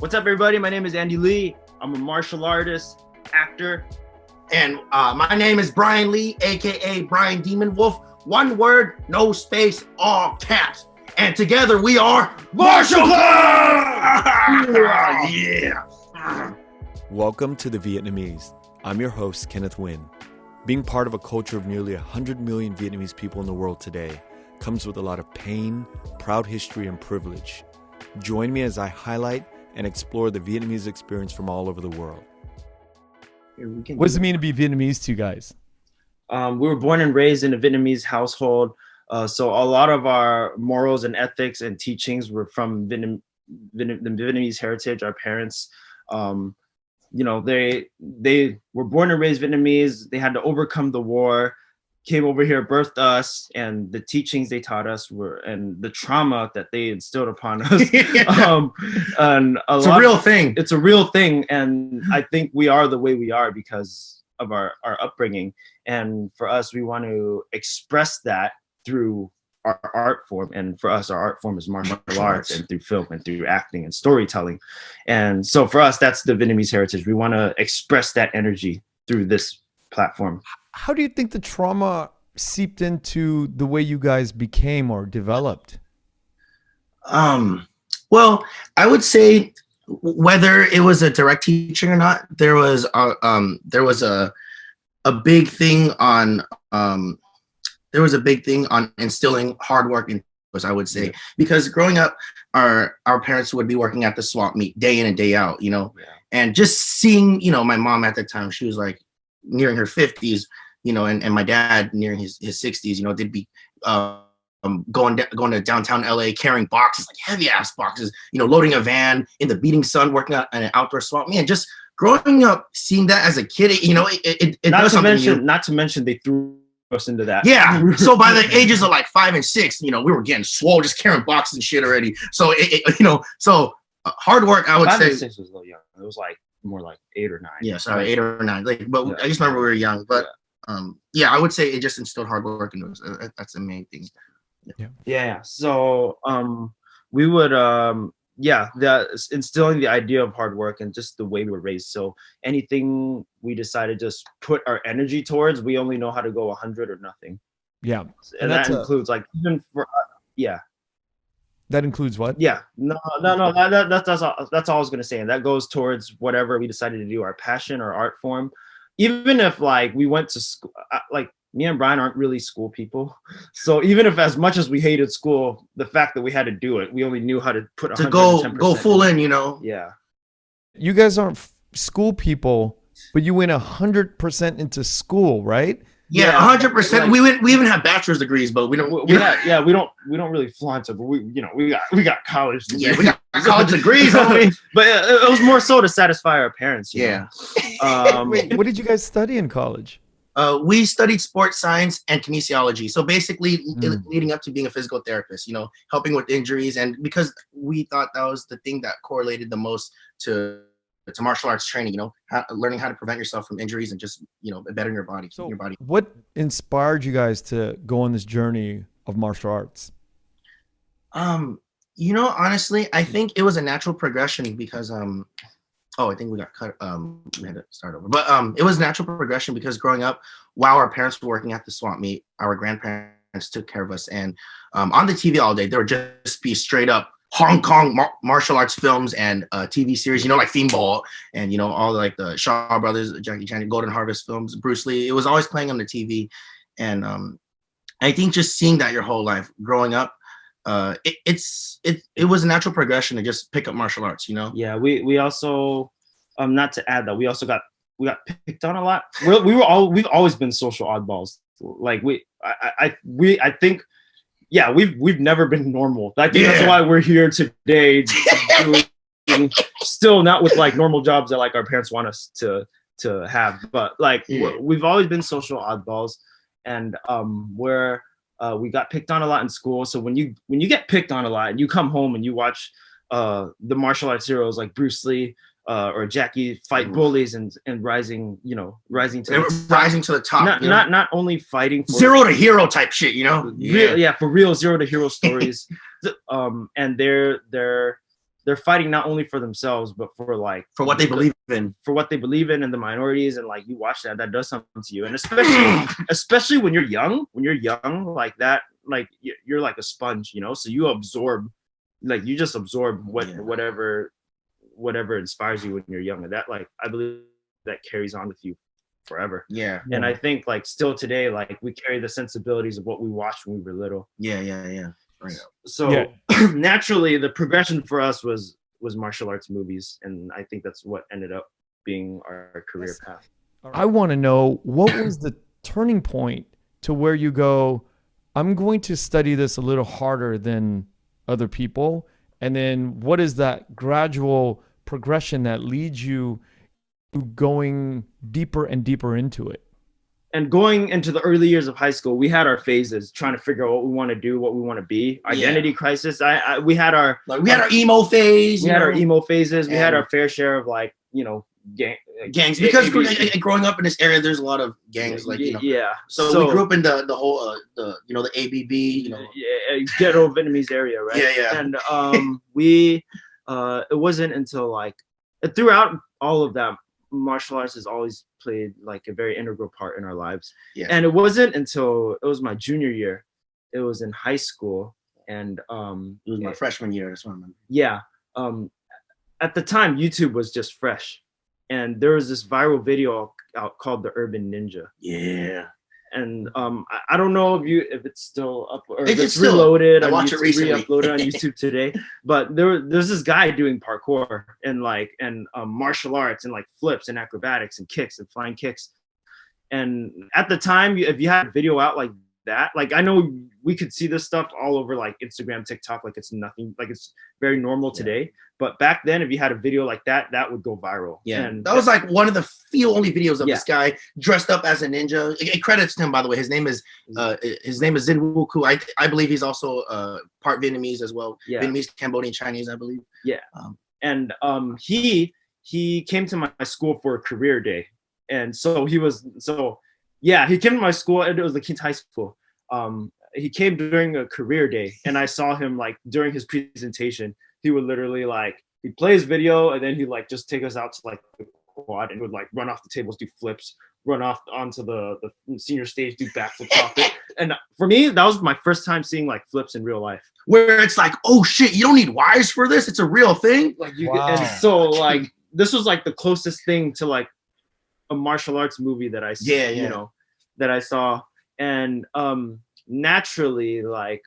What's up, everybody? My name is Andy Lee. I'm a martial artist, actor. And my name is Brian Lee, aka Brian Demon Wolf. One word, no space, all caps. And together we are Martial Club! Yeah! Welcome to the Vietnamese. I'm your host, Kenneth Nguyen. Being part of a culture of nearly 100 million Vietnamese people in the world today comes with a lot of pain, proud history, and privilege. Join me as I highlight and explore the Vietnamese experience from all over the world. What does it mean to be Vietnamese to you guys? We were born and raised in a Vietnamese household. So a lot of our morals and ethics and teachings were from the Vietnamese heritage. Our parents, they were born and raised Vietnamese. They had to overcome the war, came over here, birthed us, and the teachings they taught us and the trauma that they instilled upon us. And it's a real thing. It's a real thing. And I think we are the way we are because of our upbringing. And for us, we want to express that through our art form. And for us, our art form is martial arts and through film and through acting and storytelling. And so for us, that's the Vietnamese heritage. We want to express that energy through this platform. How do you think the trauma seeped into the way you guys became or developed? Well, I would say whether it was a direct teaching or not, there was a big thing on instilling hard work in us, I would say, because growing up, our parents would be working at the swap meet day in and day out, and just seeing, my mom at the time, she was like nearing her 50s, and my dad nearing his 60s, they'd be going to downtown LA carrying boxes, like heavy ass boxes, loading a van in the beating sun, working out in an outdoor swap meet. And just growing up, seeing that as a kid, it not to mention they threw us into that. Yeah. So by the ages of like 5 and 6, we were getting swole, just carrying boxes and shit already. So hard work, I would 5 say. 5 and 6 was a little young. It was like more like 8 or 9. Yeah, sorry, 8 or 9. I just remember we were young. But I would say it just instilled hard work into us. That's the main thing. Yeah. So we would instilling the idea of hard work and just the way we were raised. So anything we decided to just put our energy towards, we only know how to go 100 or nothing. Yeah. And that includes like even for That includes what? Yeah. No. That's all I was gonna say. And that goes towards whatever we decided to do, our passion or art form. Even if like we went to school, like me and Brian aren't really school people. So even if as much as we hated school, the fact that we had to do it, we only knew how to put 110%. Go full in, Yeah. You guys aren't school people, but you went 100% into school, right? Yeah, 100%. Like, we even have bachelor's degrees, but we don't. We don't really flaunt it, but we got college degrees. Yeah, we got college degrees, homie. But it was more so to satisfy our parents. Yeah. Wait, what did you guys study in college? We studied sports science and kinesiology. So basically, leading up to being a physical therapist, helping with injuries, and because we thought that was the thing that correlated the most to martial arts training, learning how to prevent yourself from injuries and just, bettering your body. So what inspired you guys to go on this journey of martial arts? Honestly, I think it was a natural progression because, I think we got cut. We had to start over, but it was natural progression because growing up, while our parents were working at the swap meet, our grandparents took care of us, and on the TV all day, there would just be straight up Hong Kong martial arts films and TV series, like Theme Ball and, all like the Shaw Brothers, Jackie Chan, Golden Harvest films, Bruce Lee. It was always playing on the TV. And I think just seeing that your whole life growing up, it was a natural progression to just pick up martial arts, Yeah, we also, not to add that, we got picked on a lot. We've always been social oddballs. Like I think. Yeah, we've never been normal. I think that's why we're here today, still not with like normal jobs that like our parents want us to have. But like we've always been social oddballs, and we got picked on a lot in school. So when you get picked on a lot and you come home and you watch the martial arts heroes like Bruce Lee, or Jackie fight bullies and rising to the top. Not only fighting for zero to hero type shit, for real zero to hero stories. And they're they're fighting not only for themselves but for like For what they believe in. For what they believe in and the minorities, and like you watch that does something to you, and especially when you're young like that, like you're like a sponge, you know, so you absorb, like you just absorb whatever inspires you when you're young, and that, like, I believe that carries on with you forever. And I think like still today, like we carry the sensibilities of what we watched when we were little. Right. So naturally the progression for us was martial arts movies, and I think that's what ended up being our career path. I want to know, what was the turning point to where you go, I'm going to study this a little harder than other people? And then what is that gradual progression that leads you to going deeper and deeper into it? And going into the early years of high school, we had our phases trying to figure out what we want to do, what we want to be. Identity crisis. We had our emo phase. We had our emo phases. We had our fair share of, like, you know, gangs, because growing up in this area, there's a lot of gangs, like, you know. So we grew up in the whole the ABB, you know, ghetto Vietnamese area, right? And we it wasn't until like throughout all of that, martial arts has always played like a very integral part in our lives. And it wasn't until it was my junior year, it was in high school, and it was my freshman year. That's what I remember. At the time, YouTube was just fresh, and there was this viral video out called The Urban Ninja. And I don't know if it's still up or if it's reloaded. I watched it recently. Re-uploaded on YouTube today. But there's this guy doing parkour and martial arts and like flips and acrobatics and kicks and flying kicks. And at the time, if you had a video out like that, like, I know we could see this stuff all over like Instagram, TikTok, like it's nothing, like it's very normal today. But back then, if you had a video like that, that would go viral. And that was like one of the few only videos of this guy dressed up as a ninja. It credits to him, by the way. His name is Zin Wu Ku. I believe he's also part Vietnamese as well. Vietnamese, Cambodian, Chinese, I believe. And he came to my school for a career day, and so he came to my school, and it was the Kint High School. He came during a career day, and I saw him like during his presentation. He would literally he'd play his video, and then he'd like just take us out to like the quad, and would like run off the tables, do flips, run off onto the senior stage, do backflips off it. And for me, that was my first time seeing like flips in real life, where it's like, oh shit, you don't need wires for this. It's a real thing. Like and so like this was like the closest thing to like a martial arts movie that I that I saw. And naturally, like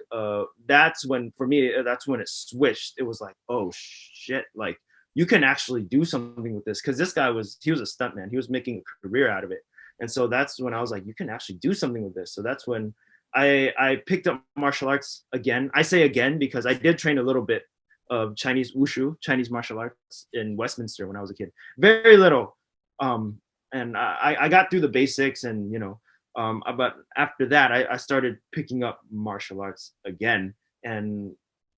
that's when it switched. It was like, oh shit, like you can actually do something with this, because this guy was a stuntman. He was making a career out of it. And so that's when I was like, you can actually do something with this. So that's when I picked up martial arts again. I say again because I did train a little bit of Chinese wushu, Chinese martial arts, in Westminster when I was a kid. Very little. And I got through the basics, and but after that, I started picking up martial arts again. And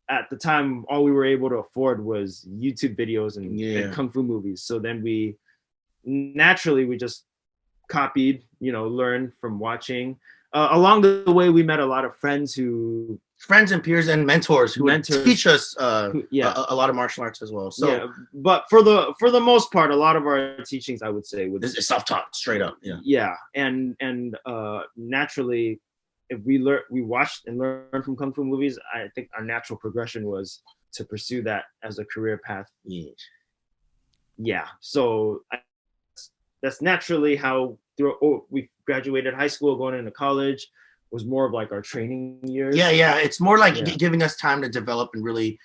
at the time, all we were able to afford was YouTube videos and kung fu movies. So then we just copied, learned from watching. Along the way, we met a lot of friends and peers and mentors who would teach us a lot of martial arts as well. So, but for the most part, a lot of our teachings, I would say, it's self-taught, straight up. And naturally, if we watched and learned from kung fu movies, I think our natural progression was to pursue that as a career path. So that's naturally how we graduated high school, going into college was more of like our training years. It's more like giving us time to develop and really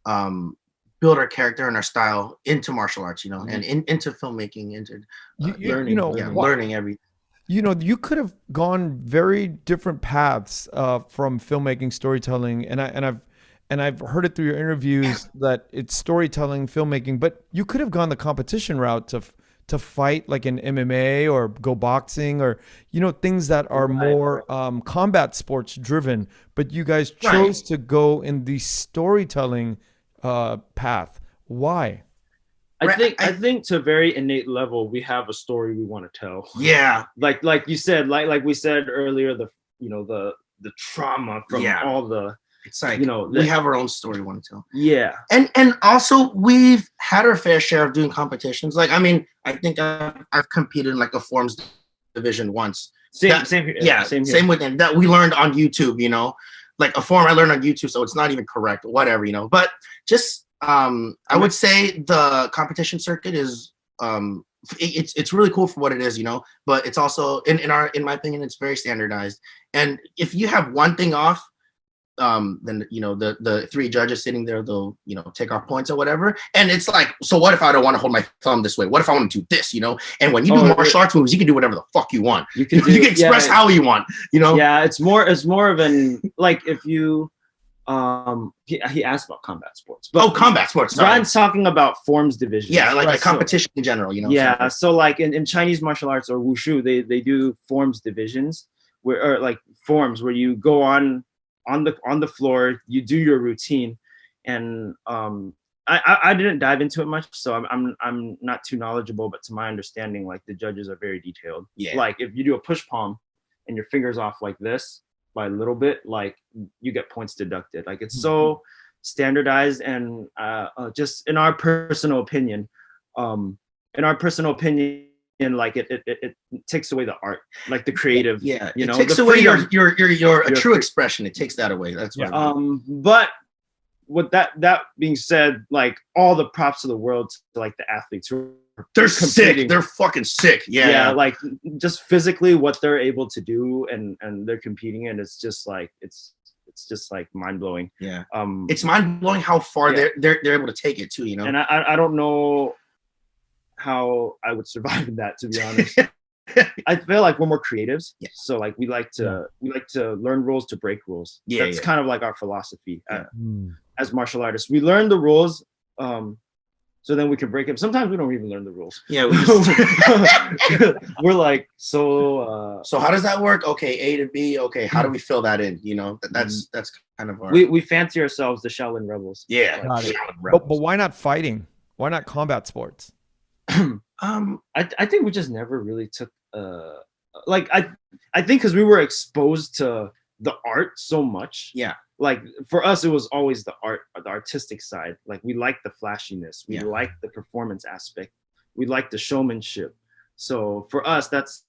build our character and our style into martial arts, and into filmmaking, into learning, learning everything. You could have gone very different paths from filmmaking, storytelling, and I've heard it through your interviews that it's storytelling, filmmaking, but you could have gone the competition route to fight like an MMA or go boxing or things that are more combat sports driven, but you guys chose to go in the storytelling path. Why? I think to a very innate level, we have a story we want to tell. Like you said, like we said earlier, the trauma from all the It's like, you know, we have our own story we want to tell. Yeah. And also we've had our fair share of doing competitions. Like, I mean, I think I've competed in like a forms division once. Same here. Yeah, same here. same with them. That we learned on YouTube, you know, like a form I learned on YouTube, so it's not even correct, whatever, you know. But just I would say the competition circuit is it's really cool for what it is, you know, but it's also in my opinion, it's very standardized. And if you have one thing off, then you know the three judges sitting there, they'll, you know, take off points or whatever. And it's like, so what if I don't want to hold my thumb this way? What if I want to do this, you know? And when you do martial arts moves, you can do whatever the fuck you want. You can express how you want, you know? Yeah, it's more of an, like, if you he asked about combat sports. But combat sports. Brian's talking about forms division. Yeah, like a competition in general, you know. Yeah, so like in Chinese martial arts or wushu, they do forms divisions or like forms where you go on the floor, you do your routine, and I didn't dive into it much, so I'm not too knowledgeable, but to my understanding, like, the judges are very detailed. Yeah. Like, if you do a push palm and your fingers off like this by a little bit, like, you get points deducted. Like, it's so standardized, and just in our personal opinion, like, it takes away the art, like the creative. Yeah, you know, it takes away your true expression. It takes that away. That's what. But with that being said, like, all the props of the world to, like, the athletes who they're sick. They're fucking sick. Yeah, like, just physically what they're able to do, and they're competing, and it's just like it's just like mind blowing. Yeah. It's mind blowing how far they're able to take it too. You know. And I don't know how I would survive in that, to be honest. I feel like we're more creatives. Yeah. So like we like to learn rules to break rules. Yeah. That's kind of like our philosophy as martial artists. We learn the rules, so then we can break them. Sometimes we don't even learn the rules. Yeah, we're like, so how does that work? Okay, A to B. Okay, how do we fill that in? You know, that's kind of our. We fancy ourselves the Shaolin Rebels. Yeah. Like, but why not fighting? Why not combat sports? I think we just never really took like I think because we were exposed to the art so much. Yeah. Like, for us, it was always the artistic side. Like, we like the flashiness, we like the performance aspect, we like the showmanship. So for us, that's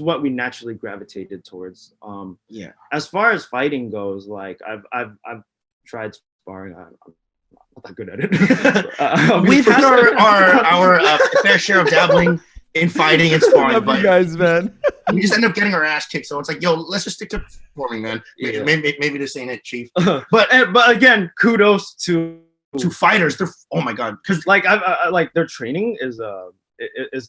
what we naturally gravitated towards. As far as fighting goes, like, I've tried sparring. I'm not that good at it. We've had our fair share of dabbling in fighting and sparring, but you guys, man, we just end up getting our ass kicked. So it's like, yo, let's just stick to performing, man. Maybe this ain't it, Chief. But again, kudos to fighters. They're, oh my god, because like I like their training is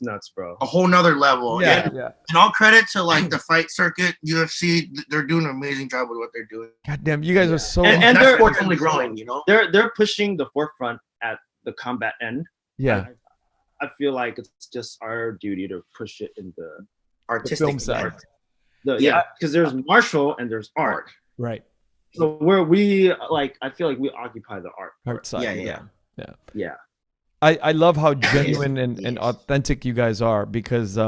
nuts, bro. A whole nother level. Yeah. And all credit to like the fight circuit, UFC. They're doing an amazing job with what they're doing. God damn, you guys are so. And they're fortunately growing. You know, they're pushing the forefront at the combat end. Yeah. I feel like it's just our duty to push it in the artistic film side. Because there's martial and there's art. Right. So we like, I feel like we occupy the art side. Yeah. I love how genuine and authentic you guys are, because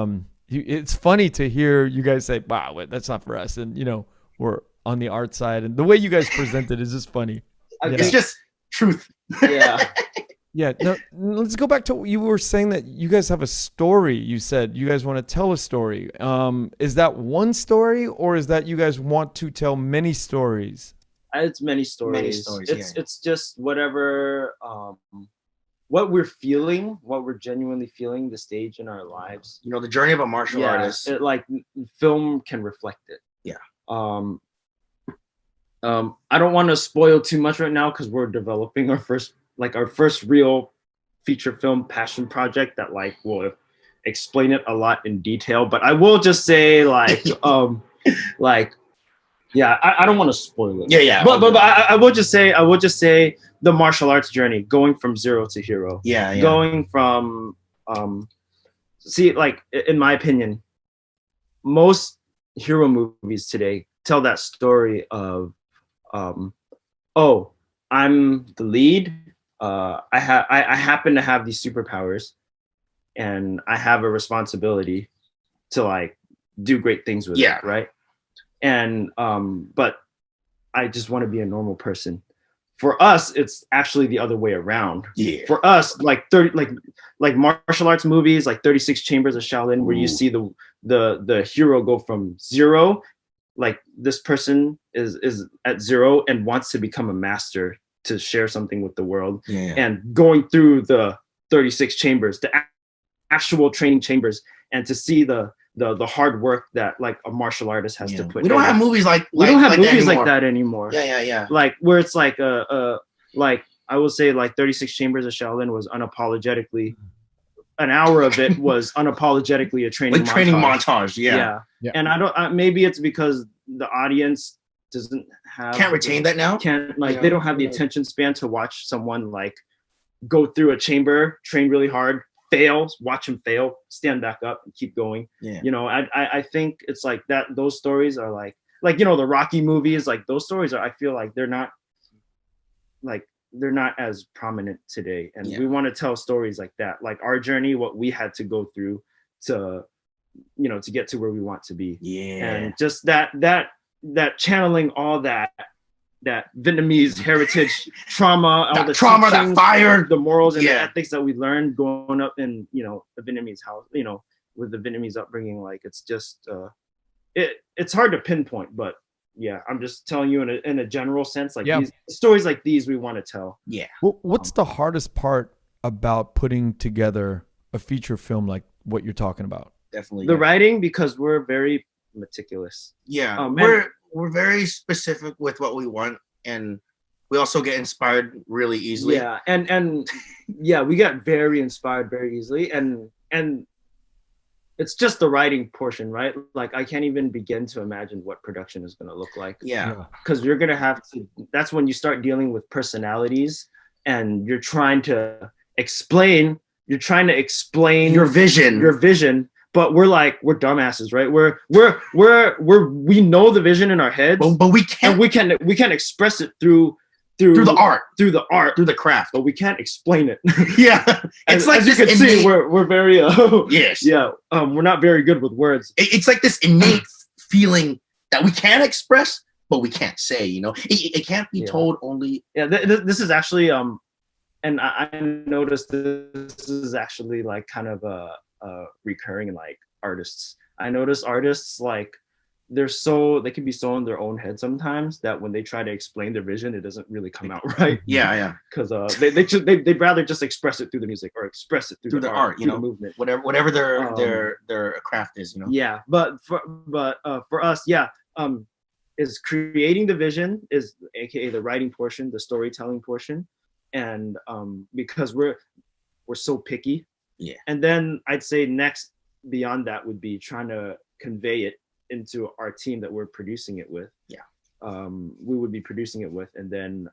it's funny to hear you guys say, "Wow, that's not for us," and you know, we're on the art side, and the way you guys present it is just funny. It's just truth. Yeah. Yeah. Now, let's go back to what you were saying, that you guys have a story. You said you guys want to tell a story. Is that one story, or is that you guys want to tell many stories? It's many stories. It's just whatever, what we're feeling, what we're genuinely feeling, the stage in our lives. You know, the journey of a martial artist. Like, film can reflect it. Yeah. I don't want to spoil too much right now, because we're developing our first real feature film passion project that like will explain it a lot in detail. But I will just say, like, I don't want to spoil it. Yeah. But I will just say the martial arts journey, going from zero to hero. Yeah. Going from like, in my opinion, most hero movies today tell that story of I'm the lead. I happen to have these superpowers, and I have a responsibility to like do great things with it, right? And but I just want to be a normal person. For us, it's actually the other way around. Yeah. For us, like martial arts movies, like 36 Chambers of Shaolin, where you see the hero go from zero, like this person is at zero and wants to become a master to share something with the world, and going through the 36 chambers, the actual training chambers, and to see the hard work that like a martial artist has to put. We don't have movies like that anymore. Yeah. Like where it's like like I will say like 36 Chambers of Shaolin was unapologetically, an hour of it was unapologetically a training like training montage. Yeah. And I don't maybe it's because the audience can't retain that now. They don't have the attention span to watch someone like go through a chamber, train really hard, fails, watch him fail, stand back up and keep going. You know, I think it's like that. Those stories are like you know, the Rocky movies, like those stories are, I feel like they're not as prominent today. And we want to tell stories like that, like our journey, what we had to go through to, you know, to get to where we want to be. And just that channeling all that Vietnamese heritage trauma, all the trauma, that fire, the morals and the ethics that we learned growing up in, you know, a Vietnamese house, you know, with the Vietnamese upbringing. Like it's just it's hard to pinpoint, but I'm just telling you in a general sense, like these stories like these we want to tell. What's the hardest part about putting together a feature film like what you're talking about? Definitely the writing, because we're very meticulous. We're very specific with what we want, and we also get inspired really easily. And we got very inspired very easily, and it's just the writing portion, right? Like I can't even begin to imagine what production is going to look like. Because you're going to have to, that's when you start dealing with personalities, and you're trying to explain your vision. But we're dumbasses, right? We know the vision in our heads, but we can't express it through the art, through the craft, but we can't explain it. It's like as you can see, we're very we're not very good with words. It's like this innate feeling that we can express, but we can't say. You know, it can't be told only. This is actually and I noticed this is actually like kind of a recurring in like artists. I notice artists like they can be so in their own head sometimes that when they try to explain their vision, it doesn't really come out right. Because they'd rather just express it through the music or express it through the art, you know, the movement, whatever their craft is, you know. But for us, is creating the vision, is aka the writing portion, the storytelling portion, and because we're so picky. And then I'd say next beyond that would be trying to convey it into our team that we're producing it with. We would be producing it with, and then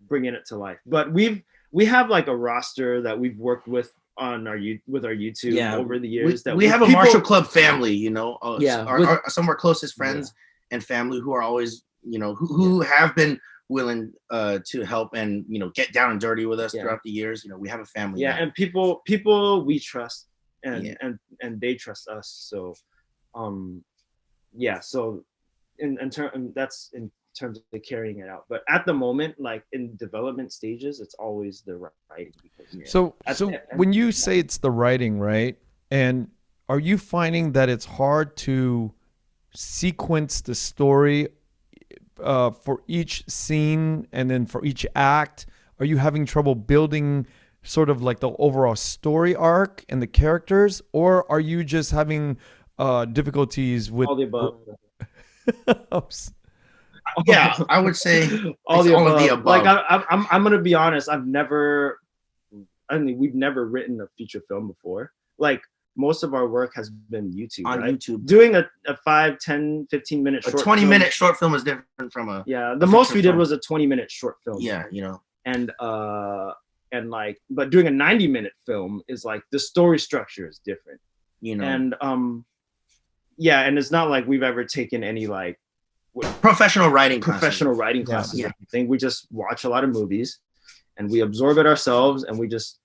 bringing it to life. But we have like a roster that we've worked with on our YouTube over the years. We have a Martial Club family, you know. Some of our closest friends and family who are always, you know, who have been willing to help and, you know, get down and dirty with us throughout the years. You know, we have a family now. And people we trust and they trust us. So so that's in terms of carrying it out. But at the moment, like in development stages, it's always the writing. So when you say it's the writing, right? And are you finding that it's hard to sequence the story for each scene and then for each act? Are you having trouble building sort of like the overall story arc and the characters, or are you just having difficulties with all the above? I would say all the above. Like I'm gonna be honest, we've never written a feature film before. Like most of our work has been YouTube, on right? YouTube. Doing a 5, 10, 15 minute short 20-minute short film is different from the most we did was a 20-minute short film. You know. And like, but doing a 90-minute film is like the story structure is different, you know. And and it's not like we've ever taken any like professional writing classes. I think we just watch a lot of movies and we absorb it ourselves, and we just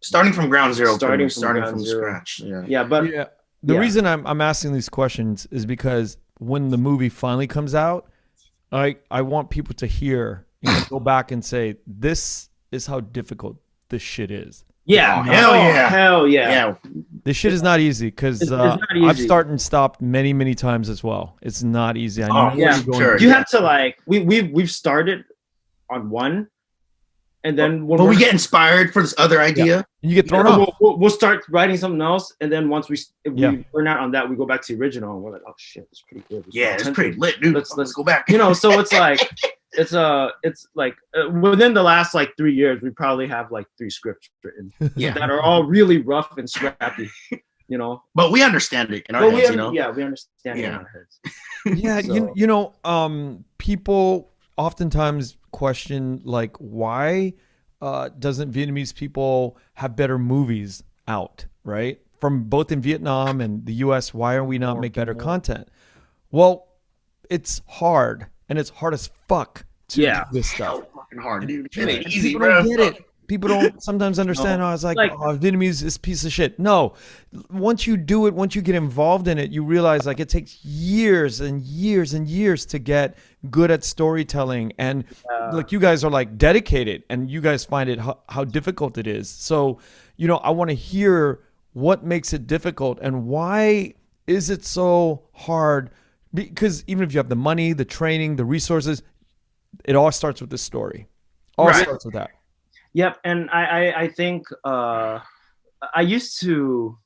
starting from ground zero, starting from scratch. The reason I'm asking these questions is because when the movie finally comes out, I want people to hear, go back and say, this is how difficult this shit is. Yeah, hell yeah. This shit is not easy because I've started and stopped many times as well. It's not easy. I know you have to like we've started on one, and then when we get inspired for this other idea, you get thrown off. We'll start writing something else, and then once we burn out on that, we go back to the original, and we're like, oh shit, it's pretty good. It's pretty lit, dude. Let's go back. So it's like. It's like within the last like 3 years, we probably have like 3 scripts written that are all really rough and scrappy, But we understand it in our heads, Yeah, we understand it in our heads. Yeah, so. People oftentimes question like, why doesn't Vietnamese people have better movies out, right? From both in Vietnam and the U.S., why are we not making better content? Well, it's hard. And it's hard as fuck to do this stuff. Fucking hard, dude. It ain't easy, people don't get it. People don't sometimes understand. I was like, Vietnamese is a piece of shit. No, once you do it, once you get involved in it, you realize like it takes years and years and years to get good at storytelling. And like you guys are like dedicated, and you guys find it how difficult it is. So, I want to hear what makes it difficult and why is it so hard. Because even if you have the money, the training, the resources, it all starts with the story. Starts with that. Yep, and I think I used to.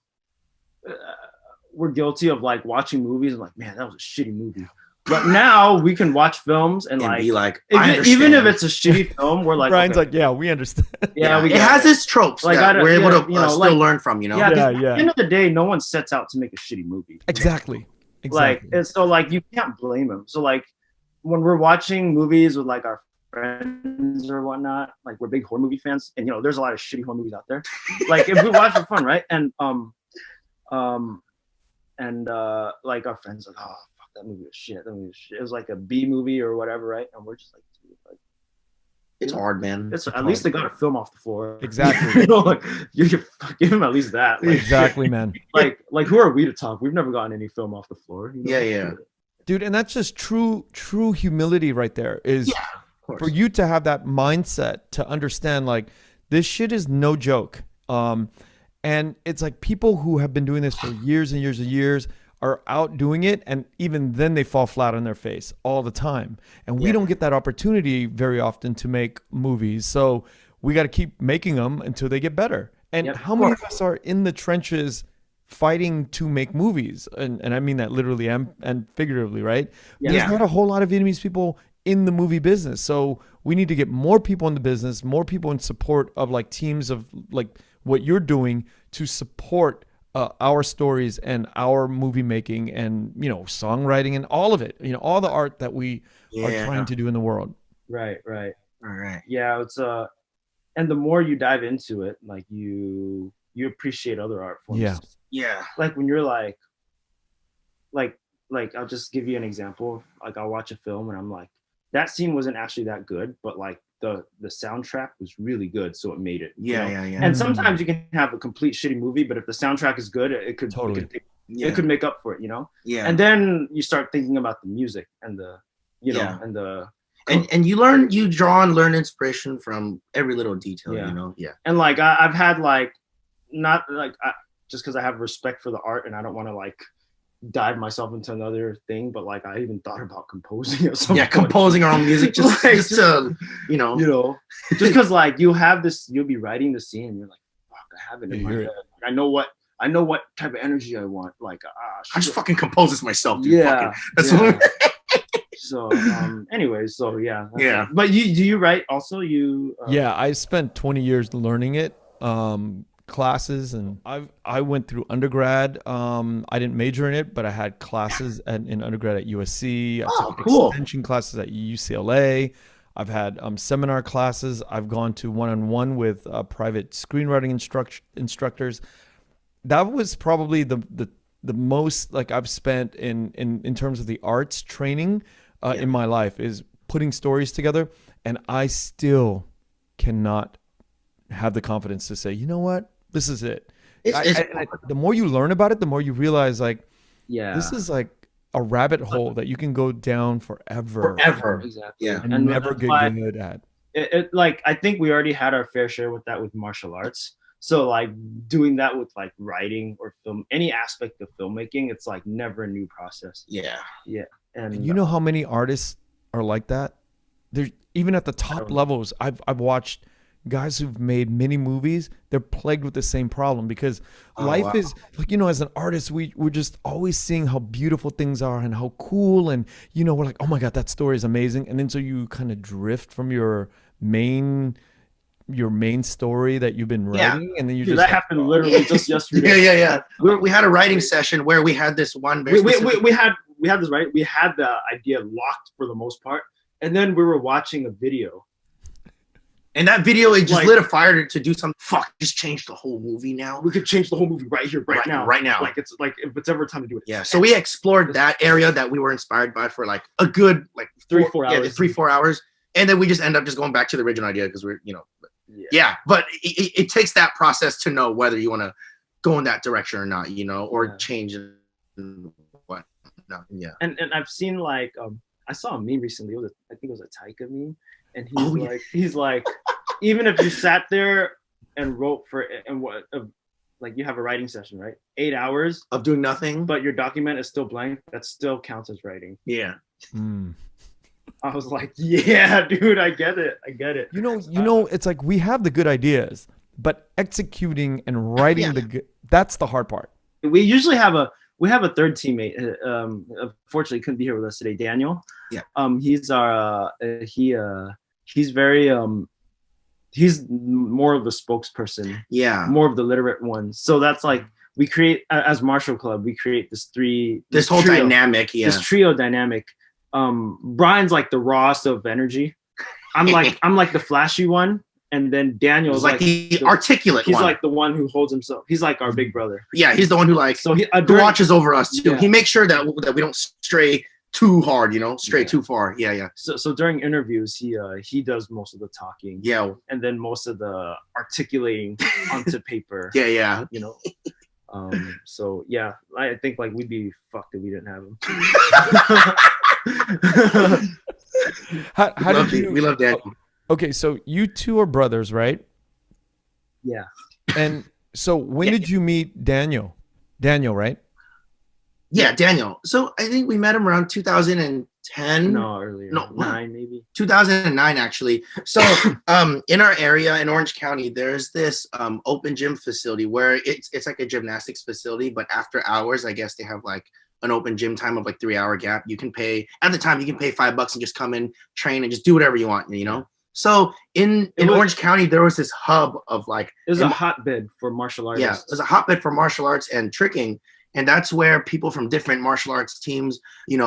We're guilty of like watching movies and like, man, that was a shitty movie. But now we can watch films and like, be like, even if it's a shitty film, we're like, Brian's like, yeah, we understand. Yeah, it has its tropes like that we're able to still learn from. At the end of the day, no one sets out to make a shitty movie. Exactly. Like, and so like you can't blame them. So like when we're watching movies with like our friends or whatnot, like we're big horror movie fans, and there's a lot of shitty horror movies out there. Like if we watch for fun, right? And like our friends like, oh fuck, that movie was shit. That movie was shit. It was like a B movie or whatever, right? And we're just like, dude, like it's hard, man. At least they got a film off the floor. Exactly. Like you can give him at least that. Like, exactly, man. Like who are we to talk? We've never gotten any film off the floor. Yeah. Dude, and that's just true humility right there. Is for you to have that mindset to understand like this shit is no joke. And it's like people who have been doing this for years and years and years are out doing it, and even then they fall flat on their face all the time. And we don't get that opportunity very often to make movies. So we got to keep making them until they get better. And how many of us are in the trenches fighting to make movies? And I mean that literally and figuratively, right? There's not a whole lot of Vietnamese people in the movie business. So we need to get more people in the business, more people in support of like teams of like what you're doing to support our stories and our movie making and songwriting and all of it, all the art that we are trying to do in the world. Right. All right. Yeah, it's and the more you dive into it, like you appreciate other art forms. Yeah. Like when you're like I'll just give you an example. Like I'll watch a film and I'm like, that scene wasn't actually that good, but like the soundtrack was really good, so it made it. Yeah. And sometimes you can have a complete shitty movie, but if the soundtrack is good, it could it could make up for it, Yeah. And then you start thinking about the music and the and the and you draw and learn inspiration from every little detail. And like I've had like not like just because I have respect for the art and I don't want to like dive myself into another thing, but like I even thought about composing or something. Composing our own music just to just because like you'll be writing the scene and you're like, fuck, I have it in my head. I know what type of energy I want. Like I just fucking compose this myself, dude. So anyways, but do you write also? I spent 20 years learning it. Classes, and I went through undergrad. I didn't major in it, but I had classes in undergrad at USC. I took extension classes at UCLA. I've had seminar classes. I've gone to one-on-one with private screenwriting instructors. That was probably the most like I've spent in terms of the arts training in my life, is putting stories together, and I still cannot have the confidence to say, you know what, this is it. The more you learn about it, the more you realize like, this is like a rabbit hole that you can go down forever. Exactly. Yeah. And never get good at. It like I think we already had our fair share with that with martial arts. So like doing that with like writing or film, any aspect of filmmaking, it's like never a new process. Yeah. And You know how many artists are like that? There's even at the top levels. I've watched guys who've made many movies. They're plagued with the same problem because life is like, as an artist, we're just always seeing how beautiful things are and how cool, and we're like, oh my god, that story is amazing, and then so you kind of drift from your main story that you've been writing, and then that happened literally just yesterday. Yeah. We had a writing session where we had this one. We had this right. We had the idea locked for the most part, and then we were watching a video. And that video, it just lit a fire to do something. Fuck, just change the whole movie now. We could change the whole movie right here, right now. Like it's like if it's ever time to do it. Yeah. So we explored that area that we were inspired by for like a good 3-4 hours. Yeah, 3-4 hours, and then we just end up just going back to the original idea because we're Yeah, but it takes that process to know whether you want to go in that direction or not, or change it. What? No, yeah. And I've seen like I saw a meme recently. I think it was a Taika meme, and he's like, even if you sat there and wrote like you have a writing session, right? 8 hours of doing nothing, but your document is still blank. That still counts as writing. Yeah. I was like, yeah, dude, I get it. It's like we have the good ideas, but executing and writing that's the hard part. We usually have a third teammate. Unfortunately, couldn't be here with us today, Daniel. Yeah. He's our he's very he's more of the spokesperson. Yeah. More of the literate one. So that's like we create as Martial Club. We create this whole trio, dynamic. Yeah. This trio dynamic. Brian's like the rawest of energy. I'm like the flashy one, and then Daniel's like the articulate. He's like the one who holds himself. He's like our big brother. Yeah, he's the one who who watches over us too. Yeah. He makes sure that we don't stray too hard, too far. Yeah. So during interviews, he does most of the talking. Yeah, and then most of the articulating onto paper. Yeah. So yeah, I think like we'd be fucked if we didn't have him. We love Daniel. Okay, so you two are brothers, right? Yeah. And so when did you meet Daniel? Daniel, right? Yeah, Daniel. So I think we met him around 2010. No, earlier. No, 9 maybe. 2009 actually. So in our area in Orange County, there's this open gym facility where it's like a gymnastics facility, but after hours, I guess they have like an open gym time of like 3-hour gap. You can pay $5 and just come in, train, and just do whatever you want, So in Orange County, there was this hub of like there's a hotbed for martial arts. Yeah, there's a hotbed for martial arts and tricking, and that's where people from different martial arts teams, they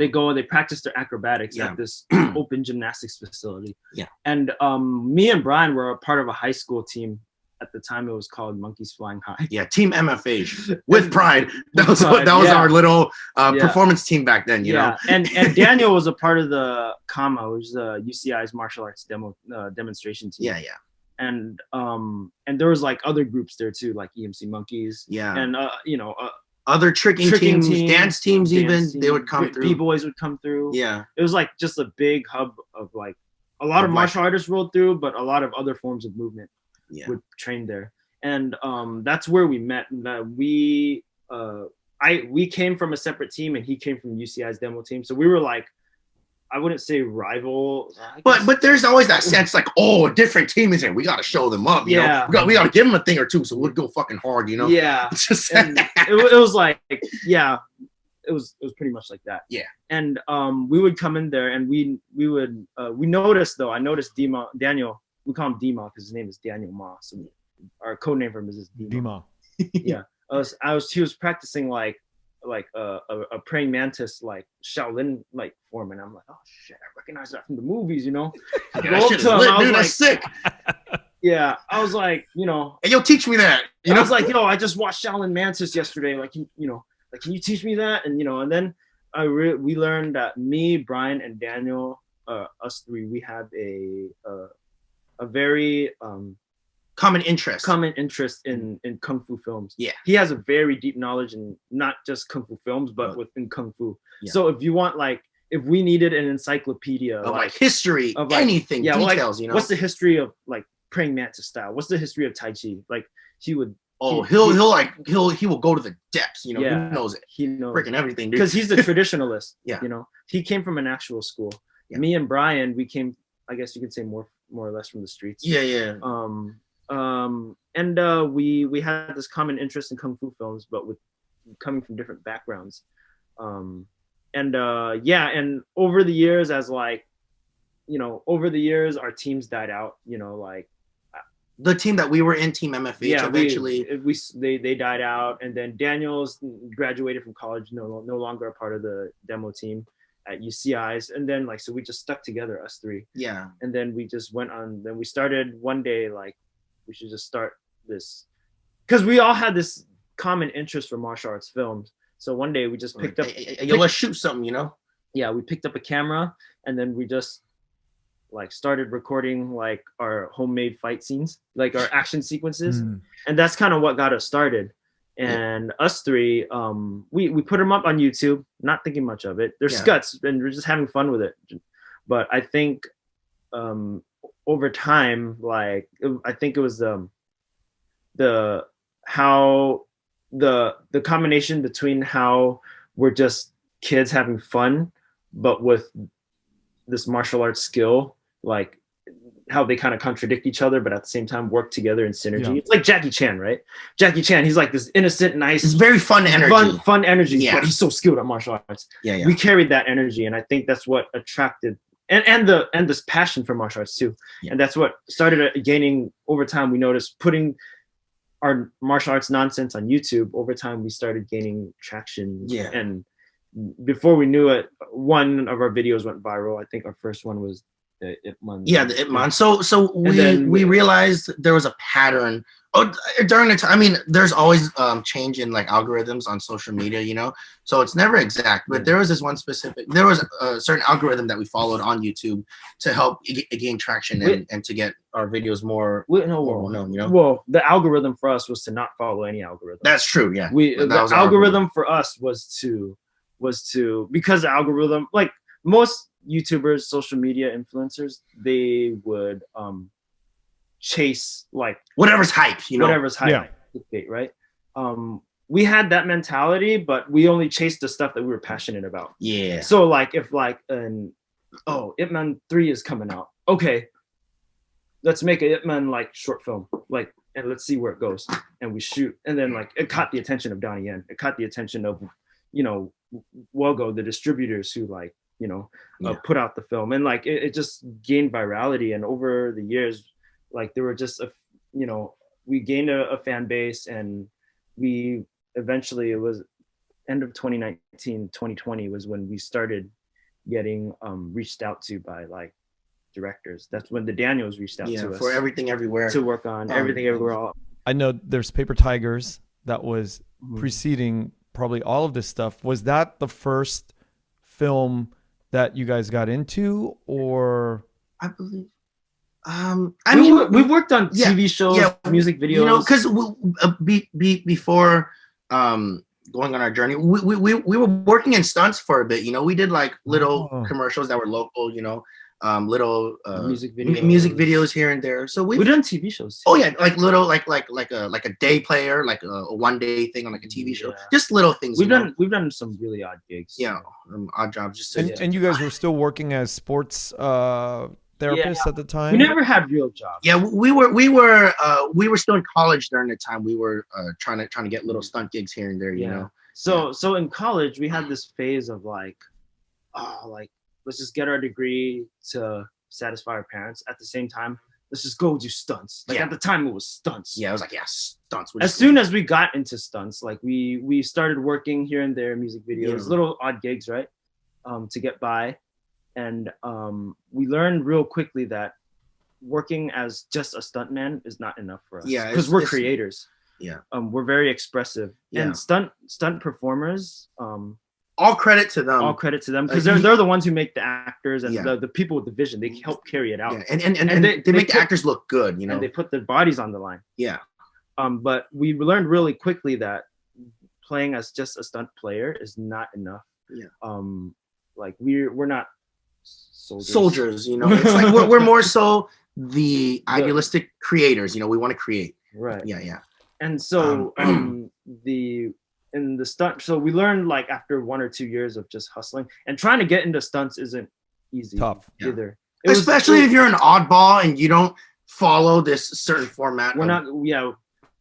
go and they practice their acrobatics at this open gymnastics facility. Yeah, and me and Brian were a part of a high school team. At the time, it was called Monkeys Flying High. Yeah, Team MFH with pride. That was our little performance team back then. You know. And Daniel was a part of the CAMA, which is the UCI's martial arts demonstration team. Yeah. And there was like other groups there too, like EMC Monkeys. Yeah. And other tricking teams, dance teams, they would come through. B-boys would come through. Yeah. It was like just a big hub of like a lot of martial artists rolled through, but a lot of other forms of movement. Would train there, and that's where we met. We came from a separate team, and he came from UCI's demo team. So we were like, I wouldn't say rival, but there's always that sense like, a different team is here. We got to show them up. You know? We got to give them a thing or two, so we'll go fucking hard. Yeah. It was like, it was pretty much like that. Yeah. And we would come in there, and we noticed though. I noticed Daniel. We call him D-Ma because his name is Daniel Ma. So our code name for him is D-Ma. Yeah. He was practicing like a praying mantis like Shaolin like form, and I'm like, oh shit, I recognize that from the movies, That's sick. Yeah, I was like, hey, yo, teach me that. I was like, I just watched Shaolin Mantis yesterday. Like, can you teach me that? And and then we learned that me, Brian, and Daniel, us three, we have a very common interest in kung fu films. Yeah. He has a very deep knowledge in not just kung fu films, but within kung fu. Yeah. So if you want, like, if we needed an encyclopedia of like history, of like, anything, details, like, what's the history of like praying mantis style? What's the history of Tai Chi? Like, he would. Oh, he will go to the depths. You know, yeah, he knows it. He knows freaking everything, dude. Because he's the traditionalist. Yeah, you know, he came from an actual school. Yeah. Me and Brian, we came, I guess you could say, more or less from the streets. Yeah, yeah. And we had this common interest in kung fu films, but with coming from different backgrounds. And over the years, as like, you know, over the years, our teams died out. You know, like the team that we were in, Team MFH, eventually they died out, and then Daniel's graduated from college, no longer a part of the demo team at UCI's, and then like, so we just stuck together, us three. Yeah. And then we just went on. Then we started one day, like, we should just start this, because we all had this common interest for martial arts films. So one day we just picked up. Let's shoot something, you know? Yeah, we picked up a camera, and then we just like started recording like our homemade fight scenes, like our action sequences, and that's kind of what got us started. And us three, we put them up on YouTube, not thinking much of it. They're scuts, and we're just having fun with it. But I think over time, like, I think it was the combination between how we're just kids having fun, but with this martial arts skill, like how they kind of contradict each other, but at the same time work together in synergy. Yeah. It's like Jackie Chan, right? Jackie Chan, he's like this innocent, nice, it's very fun energy, fun energy, but he's so skilled at martial arts. Yeah. We carried that energy, and I think that's what attracted, and this passion for martial arts too. And that's what started gaining over time. We noticed putting our martial arts nonsense on YouTube, over time we started gaining traction. Yeah. And before we knew it, one of our videos went viral. I think our first one was the Ip Man. Yeah, the Ip Man. So we realized there was a pattern. During the time, I mean, there's always change in like algorithms on social media, you know. So it's never exact, but there was this one specific. There was a certain algorithm that we followed on YouTube to help gain traction and to get our videos more known, you know. Well, the algorithm for us was to not follow any algorithm. That's true. Yeah. The algorithm for us was to because the algorithm, like most YouTubers, social media influencers, they would chase like whatever's hype, you know, right? We had that mentality, but we only chased the stuff that we were passionate about. Yeah. So like, if like Ip Man 3 is coming out, okay, let's make a Ip Man like short film, like, and let's see where it goes. And we shoot, and then like it caught the attention of Donnie Yen, it caught the attention of, you know, Wogo, the distributors who like, you know, put out the film, and like it just gained virality. And over the years, like there were just we gained a fan base, and we eventually, it was end of 2019, 2020 was when we started getting reached out to by like directors. That's when the Daniels reached out to us for Everything Everywhere to work on Everything Everywhere. I know there's Paper Tigers that was preceding probably all of this stuff. Was that the first film that you guys got into, or? I believe. We've worked on TV shows, music videos. You know, because before going on our journey, we were working in stunts for a bit. You know, we did like little commercials that were local. You know, little music videos here and there. So we've done TV shows too. Oh yeah, like little like a day player, like a one day thing on like a TV show. Just little things. We've done some really odd gigs. Yeah, odd jobs. Just and you guys were still working as sports therapists at the time. We never had real jobs. Yeah, we were still in college during the time. We were trying to get little stunt gigs here and there. You know. So in college we had this phase of like, let's just get our degree to satisfy our parents. At the same time, let's just go do stunts. Like at the time it was stunts. Yeah, I was like, stunts. As soon as we got into stunts, like we started working here and there, music videos, little odd gigs, right? To get by. And we learned real quickly that working as just a stuntman is not enough for us. Yeah, because we're creators. Yeah. We're very expressive. And stunt performers, all credit to them. All credit to them because they're the ones who make the actors and the people with the vision. They help carry it out. Yeah. And they make the actors look good, you know. And they put their bodies on the line. Yeah. But we learned really quickly that playing as just a stunt player is not enough. Yeah. Like we're not soldiers, you know. It's like we're more so the idealistic creators, you know. We want to create. Right. Yeah. And so in the stunt, so we learned like after 1 or 2 years of just hustling and trying to get into stunts isn't easy. Tough either. Especially if you're an oddball and you don't follow this certain format. We're not,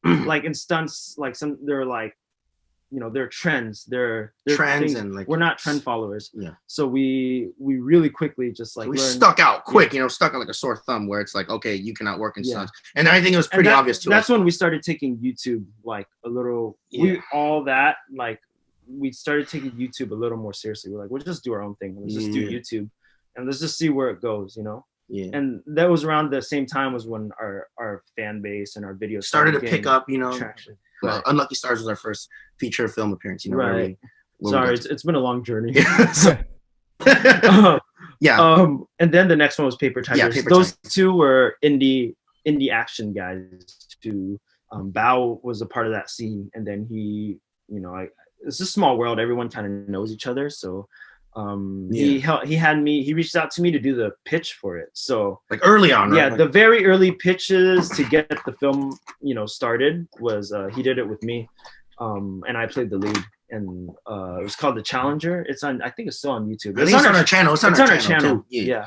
like in stunts, like they're like, you know, they're trends. They're trends things, and like we're not trend followers. Yeah. So we really quickly just like we stuck out quick, you know, stuck out like a sore thumb where it's like, okay, you cannot work in stunts. And I think it was pretty obvious to us. That's when we started taking YouTube like a little, we started taking YouTube a little more seriously. We're like, we'll just do our own thing. Let's just do YouTube and let's just see where it goes, you know? Yeah. And that was around the same time was when our fan base and our videos started to pick up, you know. Traction. Well, Unlucky Stars was our first feature film appearance, you know. Right. Sorry, it's been a long journey. Yeah. And then the next one was Paper Tigers. Yeah, Paper Those Tigers. two were indie action guys. Who Bao was a part of that scene, and then he, you know, it's a small world. Everyone kind of knows each other, so he reached out to me to do the pitch for it. So like early on, right? Yeah, the very early pitches to get the film, you know, started was he did it with me, and I played the lead. And it was called The Challenger. It's on, I think it's still on YouTube. I think it's on our channel. It's on our channel too. Yeah.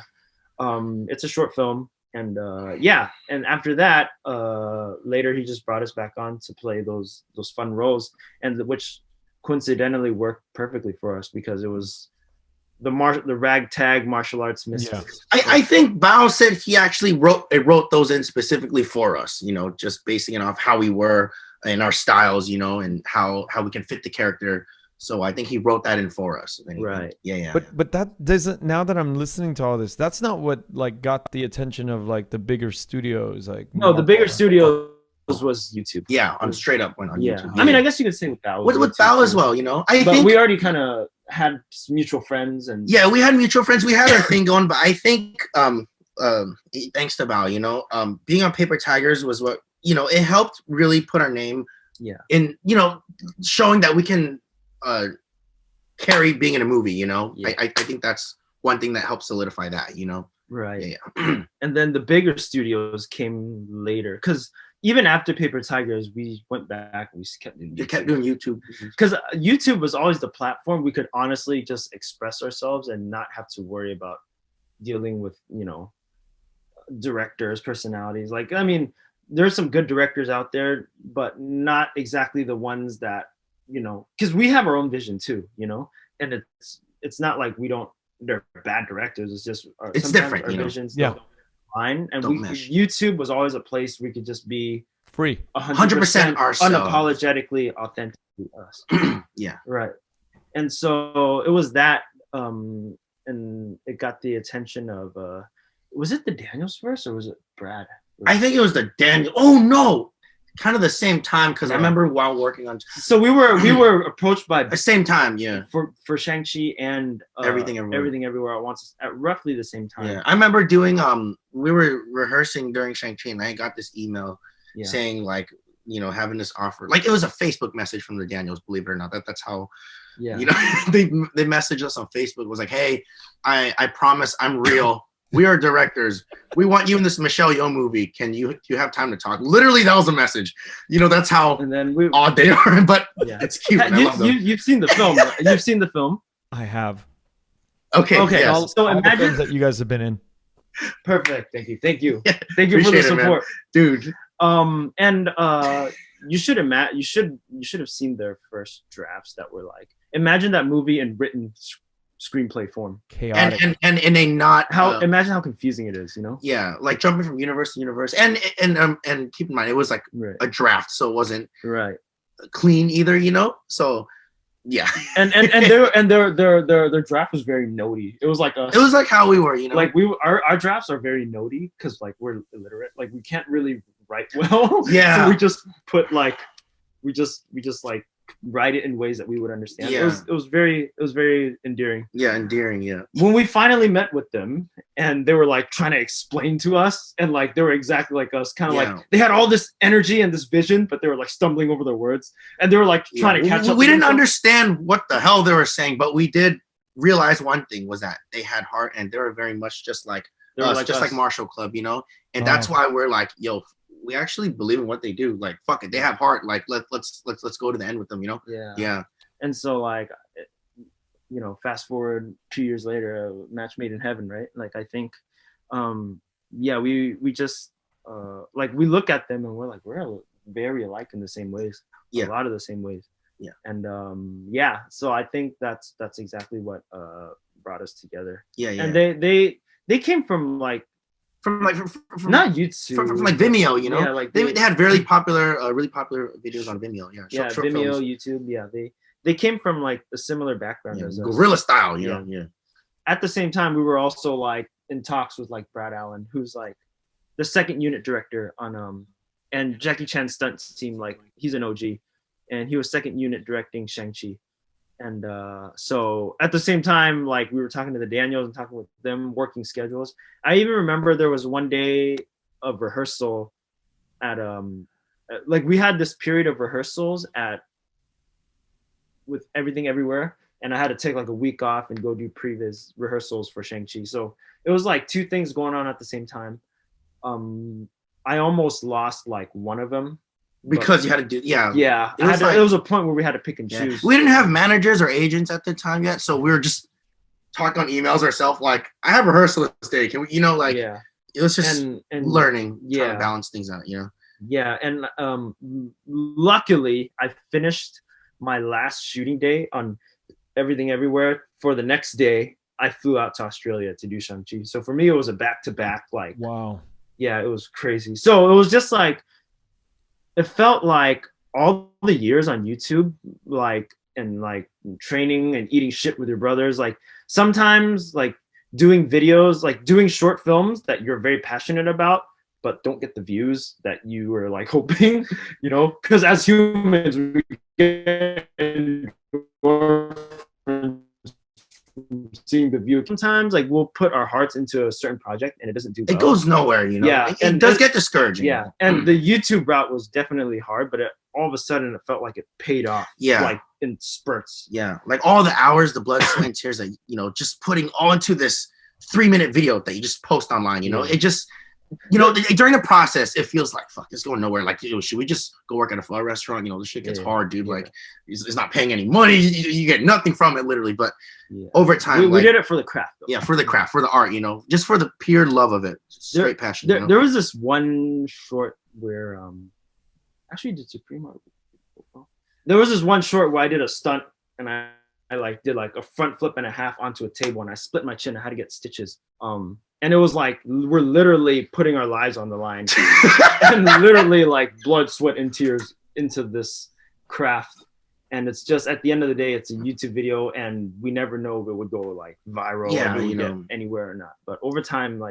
It's a short film. And and after that, later he just brought us back on to play those fun roles, and which coincidentally worked perfectly for us because it was the ragtag martial arts misfits. Yeah. I think Bao said he actually wrote those in specifically for us, you know, just basing it off how we were and our styles, you know, and how we can fit the character. So I think he wrote that in for us. Right. Yeah. But that doesn't, now that I'm listening to all this, that's not what like got the attention of like the bigger studios. Like no, the bigger studios was YouTube. Yeah, on straight up went on YouTube. I mean, I guess you could say with Bao. With Bao as well, you know. I think we already kind of had mutual friends and we had mutual friends. We had our thing going, but I think thanks to Bao, you know, being on Paper Tigers was what, you know, it helped really put our name in, you know, showing that we can carry being in a movie, you know. I think that's one thing that helps solidify that, you know. Right. Yeah. And then the bigger studios came later because even after Paper Tigers, we went back and we kept doing YouTube. You kept doing YouTube because YouTube was always the platform we could honestly just express ourselves and not have to worry about dealing with, you know, directors, personalities. Like, I mean, there's some good directors out there, but not exactly the ones that, you know, because we have our own vision too, you know, and it's not like they're bad directors. It's just it's different. Our you know? Visions don't align, and YouTube was always a place we could just be free, 100% ourselves, unapologetically authentic to us. Yeah, right. And so it was that, and it got the attention of. Was it the Daniels first or was it Brad? I think it was the Daniel. Oh no, kind of the same time because I remember while working on. So we were approached by the same time, for Shang Chi and Everything Everywhere at Once at roughly the same time. Yeah, I remember doing we were rehearsing during Shang Chi and I got this email saying like, you know, having this offer. Like it was a Facebook message from the Daniels, believe it or not. That's how. Yeah. You know, they messaged us on Facebook. It was like, hey, I promise I'm real. We are directors. We want you in this Michelle Yeoh movie. Do you have time to talk? Literally, that was a message. You know, that's how odd they are, but it's cute. I love them. You've seen the film. Right? You've seen the film. I have. Okay. Yes. So imagine that you guys have been in. Perfect. Thank you. Thank you for the support, dude. And you should have seen their first drafts that were like, imagine that movie in written screenplay form, chaotic, and a not imagine how confusing it is, you know. Yeah, like jumping from universe to universe, and keep in mind it was like a draft, so it wasn't clean either, you know. So yeah, and their draft was very notey. It was like how we were, you know. Like our drafts are very notey because like we're illiterate, like we can't really write well. Yeah, so we just put like we just like write it in ways that we would understand. Yeah. It was very endearing. Yeah, endearing. Yeah. When we finally met with them and they were like trying to explain to us, and like they were exactly like us, kind of like they had all this energy and this vision, but they were like stumbling over their words, and they were like trying to catch up. We didn't understand what the hell they were saying, but we did realize one thing was that they had heart, and they were very much just like us, just like Marshall Club, you know. And that's why we're like, yo, we actually believe in what they do. Like, fuck it, they have heart. Like, let's go to the end with them, you know. Yeah. And so like, you know, fast forward 2 years later, a match made in heaven, right? Like, I think, we just like, we look at them and we're like, we're very alike in the same ways. A lot of the same ways. Yeah. And so I think that's exactly what brought us together. And they came from like not YouTube, from like Vimeo, you know. Like they had really popular videos on Vimeo. Short Vimeo, films. YouTube. They came from like a similar background as us. Guerrilla style, you know. Yeah. At the same time, we were also like in talks with like Brad Allen, who's like the second unit director on and Jackie Chan's stunt team. Like, he's an OG, and he was second unit directing Shang Chi. And so at the same time, like, we were talking to the Daniels and talking with them, working schedules. I even remember there was one day of rehearsal at like, we had this period of rehearsals with Everything Everywhere, and I had to take like a week off and go do previs rehearsals for Shang Chi. So it was like two things going on at the same time. I almost lost like one of them. Because you had to do, it was a point where we had to pick and choose. We didn't have managers or agents at the time yet, so we were just talking on emails ourselves. Like, I have rehearsal this day. Can we, you know, like, it was just learning, trying to balance things out, you know. Yeah, and luckily, I finished my last shooting day on Everything Everywhere. For the next day, I flew out to Australia to do Shang Chi. So for me, it was a back-to-back. Like, wow. Yeah, it was crazy. So it was just like, it felt like all the years on YouTube, like, and like training and eating shit with your brothers, like sometimes like doing videos, like doing short films that you're very passionate about, but don't get the views that you were like hoping, you know, because as humans, we get seeing the view. Sometimes like we'll put our hearts into a certain project and it doesn't do well. It goes nowhere, you know. Yeah, it does get discouraging. Yeah, and the YouTube route was definitely hard, but all of a sudden it felt like it paid off. Yeah, like in spurts. Yeah, like all the hours, the blood, sweat, and tears that, you know, just putting all into this 3-minute video that you just post online. You know, it just, you know, during the process, it feels like, fuck, it's going nowhere. Like, should we just go work at a pho restaurant? You know, this shit gets hard, dude. Like, it's not paying any money. You get nothing from it, literally. But over time, we did it for the craft, though. Yeah, for the craft, for the art, you know, just for the pure love of it. Straight passion. You know? There was this one short where, actually, did Supreme Art? There was this one short where I did a stunt and I like did like a front flip and a half onto a table, and I split my chin. I had to get stitches. And it was like, we're literally putting our lives on the line and literally like blood, sweat, and tears into this craft. And it's just, at the end of the day, it's a YouTube video, and we never know if it would go like viral or it would get anywhere or not. But over time,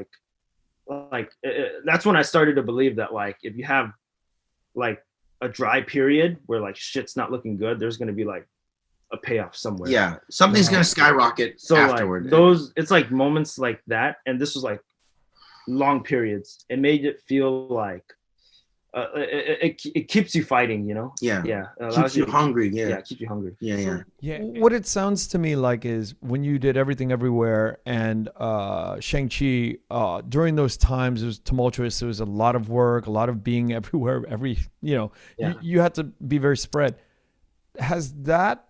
that's when I started to believe that, like, if you have like a dry period where like shit's not looking good, there's going to be like a payoff somewhere. Yeah, something's gonna skyrocket afterward. Like, it's like moments like that, and this was like long periods. It made it feel like it keeps you fighting, you know. Yeah. Keeps you hungry. Yeah, keeps you hungry. Yeah. What it sounds to me like is when you did Everything Everywhere and Shang-Chi, during those times it was tumultuous. There was a lot of work, a lot of being everywhere. You had to be very spread. Has that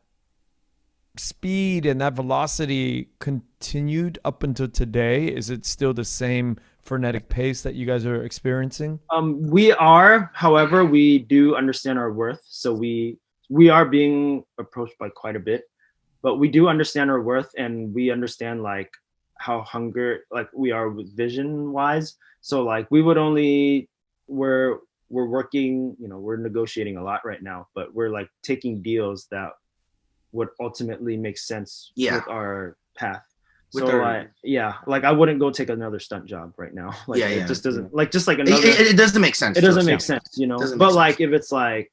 speed and that velocity continued up until today? Is it still the same frenetic pace that you guys are experiencing? We are, however, we do understand our worth. So we are being approached by quite a bit, but we do understand our worth, and we understand like how hunger, like we are with vision wise. So like we're working, you know, we're negotiating a lot right now, but we're like taking deals that would ultimately make sense with our path. Like I wouldn't go take another stunt job right now. Like it just doesn't like, just like another. It doesn't make sense. It doesn't make sense, you know. But like if it's like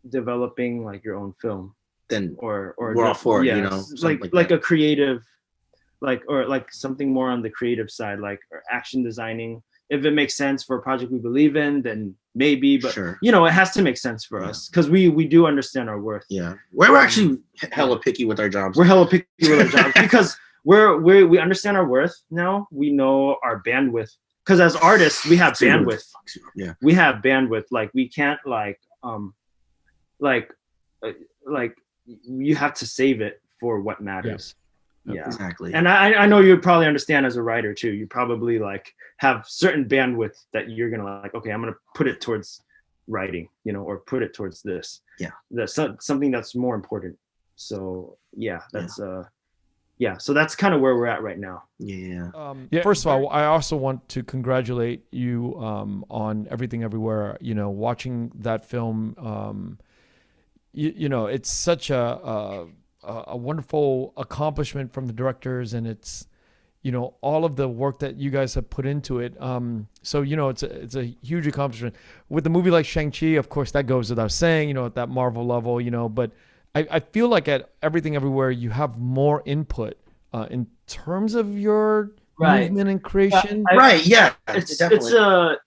developing like your own film, then or we're all for it, yeah, you know, like that. a creative, or like something more on the creative side, like or action designing. If it makes sense for a project we believe in, then maybe, but Sure. you know, it has to make sense for us, because we do understand our worth. Yeah, we're actually hella picky with our jobs. We're hella picky with our jobs because we understand our worth now. We know our bandwidth, because as artists we have bandwidth. Yeah, we have bandwidth. Like we can't like you have to save it for what matters. Yeah, exactly. And I know you probably understand as a writer too. You probably like have certain bandwidth that you're gonna like, okay, I'm gonna put it towards writing, you know, or put it towards this. Yeah, that's something that's more important. So yeah, that's so that's kind of where we're at right now. First of all, I also want to congratulate you on Everything Everywhere. You know, watching that film, you know, it's such a wonderful accomplishment from the directors, and it's, you know, all of the work that you guys have put into it. So, you know, it's a huge accomplishment. With a movie like Shang Chi, of course, that goes without saying, you know, at that Marvel level, you know, but I feel like at Everything Everywhere, you have more input in terms of your movement and creation. It's a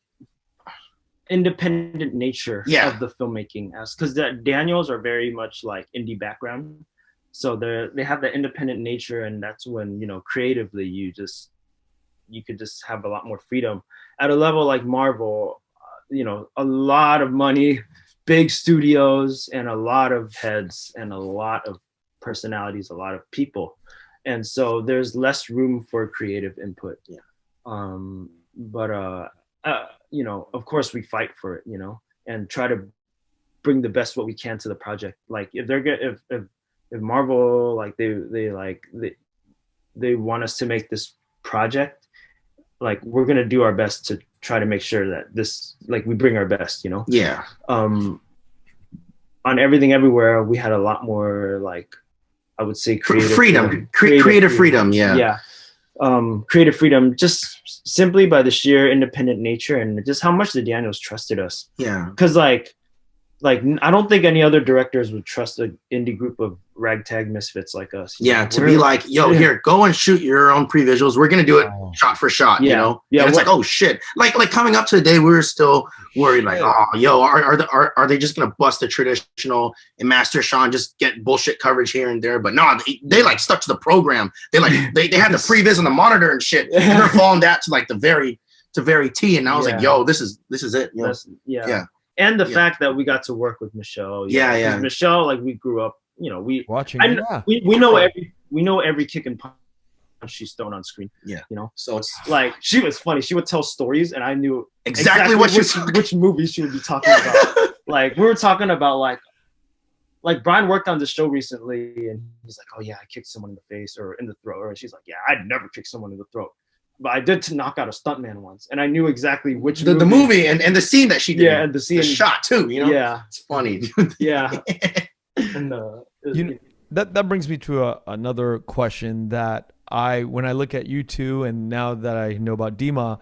independent nature of the filmmaking, because the Daniels are very much like indie background. So they have that independent nature, and that's when, you know, creatively you could just have a lot more freedom. At a level like Marvel, you know, a lot of money, big studios, and a lot of heads, and a lot of personalities, a lot of people, and so there's less room for creative input. But you know, of course we fight for it, you know, and try to bring the best what we can to the project. Like if they're good, if Marvel, like they want us to make this project, like we're gonna do our best to try to make sure that this, like, we bring our best, you know. On Everything Everywhere, we had a lot more, like, I would say creative freedom. Creative freedom. Creative freedom, just simply by the sheer independent nature and just how much the Daniels trusted us. Because like I don't think any other directors would trust an indie group of ragtag misfits like us. To be like, yo, here, go and shoot your own pre-visuals. We're gonna do it shot for shot. You know. And it's like, oh shit. Like coming up to the day, we were still worried. Like, oh, yo, are they just gonna bust the traditional and Master Sean just get bullshit coverage here and there? But no, they like stuck to the program. They like they had the previs on the monitor and shit. And they're following that to like the very T. And I was like, yo, this is it. You know? And the fact that we got to work with Michelle. Michelle, like, we grew up, you know, we know every kick and punch she's thrown on screen. You know, so it's like, she was funny. She would tell stories, and I knew exactly which movies she would be talking about. Like, we were talking about like Brian worked on the show recently, and he's like, oh yeah, I kicked someone in the face or in the throat, or she's like, yeah, I'd never kick someone in the throat. But I did to knock out a stuntman once, and I knew exactly which the movie and the scene that she did. And the scene, the shot too. You know, it's funny. And that brings me to another question that when I look at you two, and now that I know about Dima,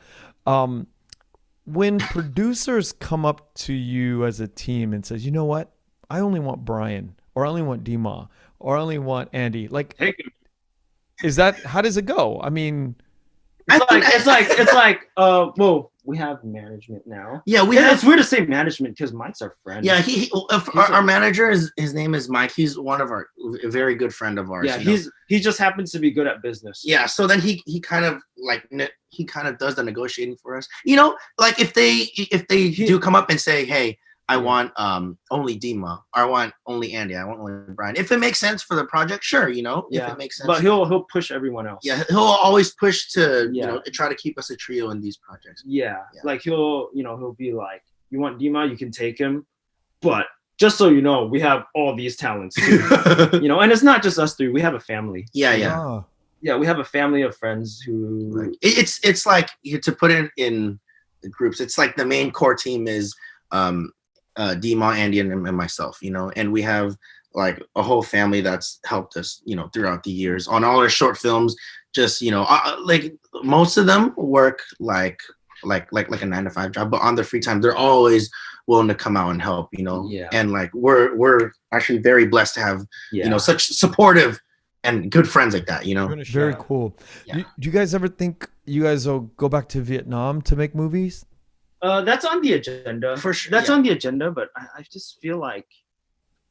when producers come up to you as a team and says, you know what, I only want Brian, or I only want Dima, or I only want Andy, like, how does it go? I mean. It's like well, we have management now. It's weird to say management because Mike's our friend. Our manager his name is Mike. He's one of a very good friend of ours. He just happens to be good at business. So then he kind of does the negotiating for us. You know, like if they do come up and say, hey, I want only Dima, or I want only Andy, I want only Brian. If it makes sense for the project, sure, you know. If it makes sense. But he'll push everyone else. He'll always push to you know, try to keep us a trio in these projects. Like he'll be like, you want Dima, you can take him, but just so you know, we have all these talents too. You know, and it's not just us three. We have a family. We have a family of friends who. It's like, to put it in the groups. It's like the main core team is Dima, Andy, and myself, you know, and we have like a whole family that's helped us, you know, throughout the years on all our short films. Just, you know, like most of them work like like a 9-to-5 job, but on their free time, they're always willing to come out and help, you know. Yeah. And like we're actually very blessed to have you know such supportive and good friends like that, you know. Very cool. Yeah. Do you guys ever think you guys will go back to Vietnam to make movies? That's on the agenda. For sure. That's on the agenda, but I just feel like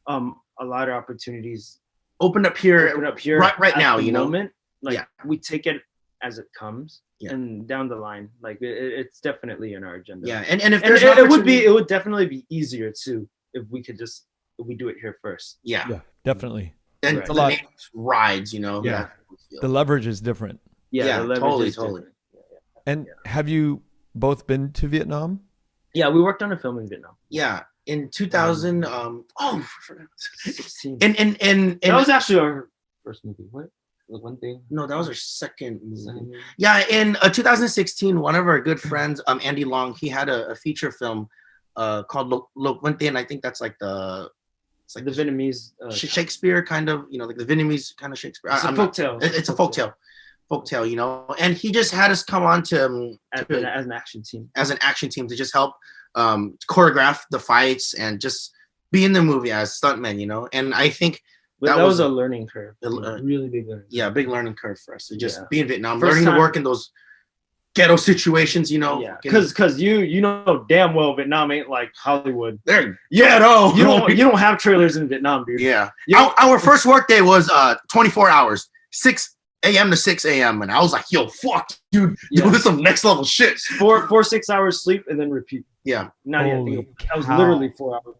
a lot of opportunities opened up here right now, you know. Moment, like we take it as it comes, and down the line, like it's definitely in our agenda. Yeah, and if there's it would definitely be easier too if we do it here first. Yeah, definitely. And right. a lot rides, you know. Yeah, the leverage is different. Yeah, totally. And have you both been to Vietnam? Yeah, we worked on a film in Vietnam. Yeah, in 2000. in that was actually our first movie. What? One thing? No, that was our second movie. Yeah, in 2016, one of our good friends, Andy Long, he had a feature film called Lo One Thing, and I think that's like the Vietnamese Shakespeare kind of, you know, like the Vietnamese kind of Shakespeare. It's a folktale. It's a folktale, you know. And he just had us come on to as an action team. As an action team to just help choreograph the fights and just be in the movie as stuntmen, you know. And I think that was a learning curve. Really big learning. Yeah, big learning curve for us to just be in Vietnam, learning to work in those ghetto situations, you know. Yeah, because you know damn well Vietnam ain't like Hollywood. They're ghetto. You don't have trailers in Vietnam, dude. Yeah. Our first work day was 24 hours, 6 a.m. to 6 a.m. and I was like, yo, fuck, dude, this is some next level shit. 4-6 hours sleep and then repeat. Yeah. Not even that was literally 4 hours.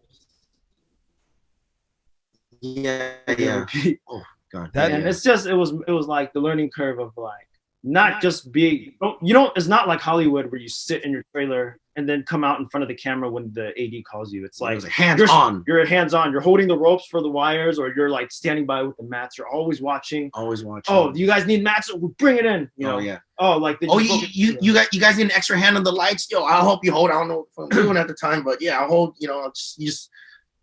Yeah. Oh god. And it's just it was like the learning curve of like not just being it's not like Hollywood where you sit in your trailer and then come out in front of the camera when the AD calls you. It's like hands-on. You're hands-on. You're holding the ropes for the wires, or you're like standing by with the mats. You're always watching. Oh, do you guys need mats? We'll bring it in. You know? Yeah. Oh, like you guys need an extra hand on the lights? Yo, I'll help you hold. I don't know what I'm doing at the time, but yeah, I'll hold. You know, you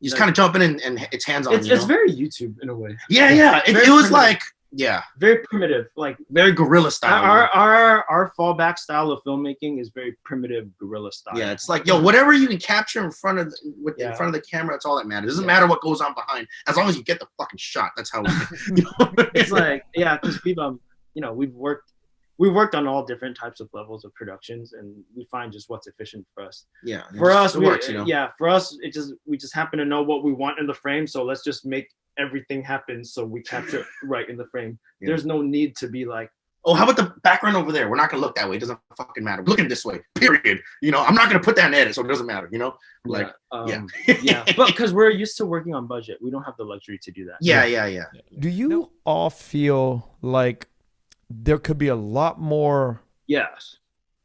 just kind of jump in and it's hands-on. It's very YouTube in a way. Yeah. It was like very primitive, like very guerrilla style. Our fallback style of filmmaking is very primitive guerrilla style. Yeah, it's like whatever you can capture in front of the camera, that's all that matters. It doesn't matter what goes on behind, as long as you get the fucking shot. That's how it's like because we've worked on all different types of levels of productions, and we find just what's efficient for us. Yeah, for us, it works, you know. Yeah, for us, we just happen to know what we want in the frame, so let's just make everything happen so we capture it right in the frame. There's no need to be like, oh, how about the background over there? We're not gonna look that way. It doesn't fucking matter. We're looking this way. Period. You know, I'm not gonna put that in edit, so it doesn't matter. You know, like but because we're used to working on budget, we don't have the luxury to do that. Yeah. Do you all feel like there could be a lot more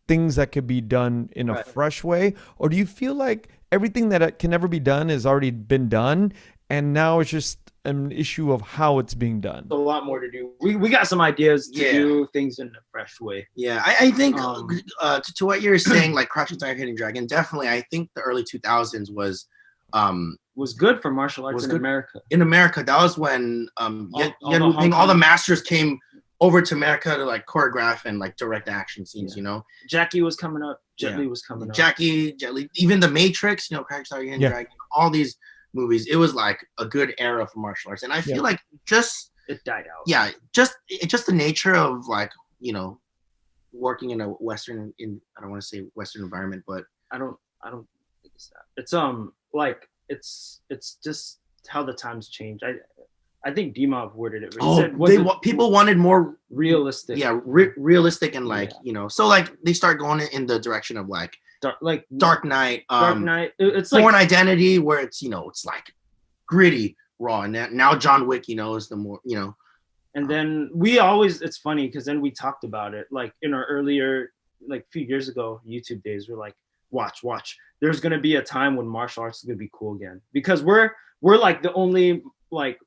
things that could be done in a fresh way, or do you feel like everything that can ever be done has already been done, and now it's just an issue of how it's being done? A lot more to do. We got some ideas to do things in a fresh way. Yeah, I think to what you're saying, like Crouching Tiger, Hidden Dragon, definitely. I think the early 2000s was good for martial arts in America. In America, that was when all the masters came over to America to like choreograph and like direct action scenes. You know, Jackie was coming up. Jet Li was coming up. Jet Li, even The Matrix. You know, Crouching Tiger, Hidden Dragon. All these movies, it was like a good era for martial arts, and I feel like it died out. Yeah, just the nature of like, you know, working in a Western, I don't want to say Western environment, but I don't think it's that. It's it's just how the times change. I think Dimov worded it. People wanted more realistic. Yeah, realistic and like you know, so like they start going in the direction of like Dark Knight. It's like Born Identity, where it's it's like gritty, raw, and now John Wick, is the more And then it's funny because then we talked about it like in our earlier, like a few years ago, YouTube days. We're like, watch. There's gonna be a time when martial arts is gonna be cool again, because we're like the only like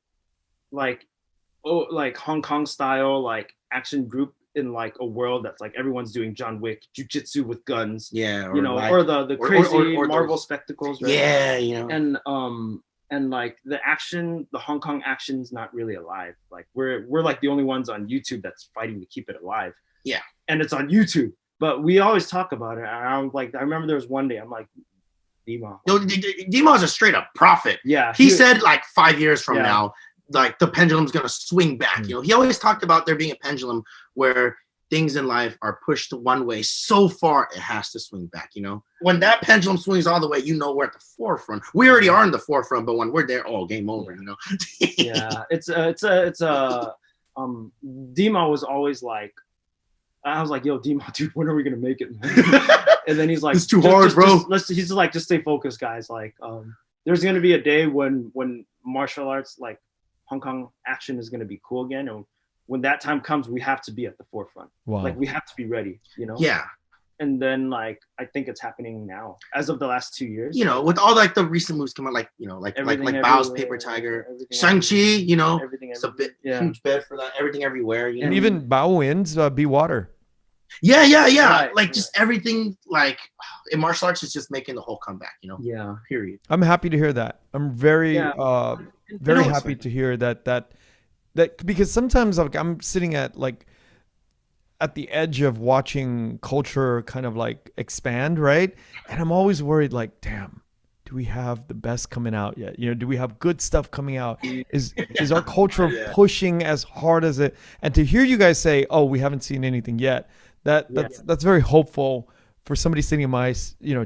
Hong Kong style like action group in like a world that's like everyone's doing John Wick jiu-jitsu with guns, or the crazy Marvel spectacles, right? And like the Hong Kong action's not really alive. Like we're like the only ones on YouTube that's fighting to keep it alive. Yeah, and it's on YouTube. but we always talk about it. And I'm like, I remember there was one day I'm like, Dima. Yo, Dima is a straight up prophet. Yeah. He said like 5 years from Yeah. now, like the pendulum's gonna swing back. You know, he always talked about there being a pendulum where things in life are pushed one way so far it has to swing back. You know, when that pendulum swings all the way, you know we're at the forefront. We already are in the forefront, but when we're there, oh, game over. You know. Yeah, it's Dima was always like, I was like, yo, Dima, dude, when are we gonna make it, man? And then he's like, It's too hard, bro. He's like, just stay focused, guys. Like, there's gonna be a day when martial arts, like Hong Kong action, is gonna be cool again, and when that time comes, we have to be at the forefront. Wow. Like, we have to be ready, you know? Yeah. And then, like, I think it's happening now, as of the last 2 years. You know, with all like the recent moves come out, like, you know, like Bao's Paper Tiger, Shang Chi, you know, it's a bit huge bed for that. Everything everywhere, you know? And even Bao Win's Be Water. Yeah. Right, like just everything, like in martial arts is just making the whole comeback, you know? Yeah. Period. I'm happy to hear that. I'm very very know, happy to hear that because sometimes like I'm sitting at the edge of watching culture kind of like expand, right? And I'm always worried, like, damn, do we have the best coming out yet? You know, do we have good stuff coming out? Is our culture pushing as hard as it? And to hear you guys say, oh, we haven't seen anything yet, that's very hopeful for somebody sitting in my